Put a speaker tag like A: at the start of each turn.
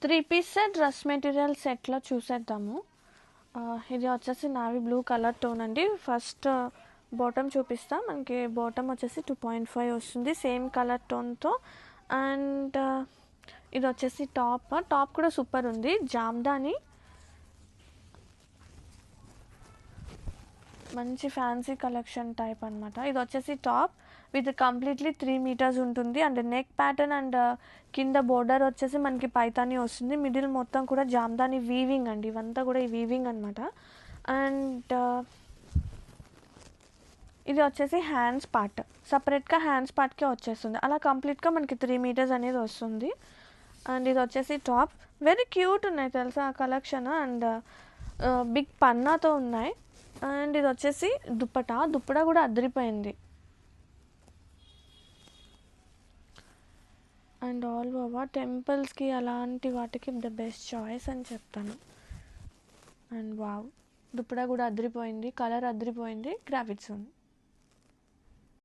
A: 3 piece set dress material సెట్లో చూసేద్దాము. ఇది వచ్చేసి నావీ బ్లూ కలర్ టోన్ అండి. ఫస్ట్ బాటమ్ చూపిస్తా. మనకి బాటమ్ వచ్చేసి 2.5 వస్తుంది సేమ్ కలర్ టోన్తో. అండ్ ఇది వచ్చేసి టాప్ కూడా సూపర్ ఉంది. జామ్దాని మంచి ఫ్యాన్సీ కలెక్షన్ టైప్ అనమాట. ఇది వచ్చేసి టాప్ విత్ కంప్లీట్లీ 3 మీటర్స్ ఉంటుంది. అండ్ నెక్ ప్యాటర్న్ అండ్ కింద బోర్డర్ వచ్చేసి మనకి పైతాని వస్తుంది. మిడిల్ మొత్తం కూడా జామ్దాని వీవింగ్ అండి. ఇవంతా కూడా ఈ వీవింగ్ అనమాట. అండ్ ఇది వచ్చేసి హ్యాండ్స్ పార్ట్, సపరేట్గా హ్యాండ్స్ పార్ట్కే వచ్చేస్తుంది. అలా కంప్లీట్గా మనకి 3 మీటర్స్ అనేది వస్తుంది. అండ్ ఇది వచ్చేసి టాప్. వెరీ క్యూట్ ఉన్నాయి తెలుసా ఆ కలెక్షన్. అండ్ బిగ్ పన్నాతో ఉన్నాయి. అండ్ ఇది వచ్చేసి దుప్పటా కూడా అదిరిపోయింది. అండ్ ఆల్ ఓవర్ టెంపుల్స్కి అలాంటి వాటికి ద బెస్ట్ చాయిస్ అని చెప్తాను. అండ్ వావ్, దుప్పటా కూడా అదిరిపోయింది, కలర్ అదిరిపోయింది, గ్రాఫిక్స్ ఉంది.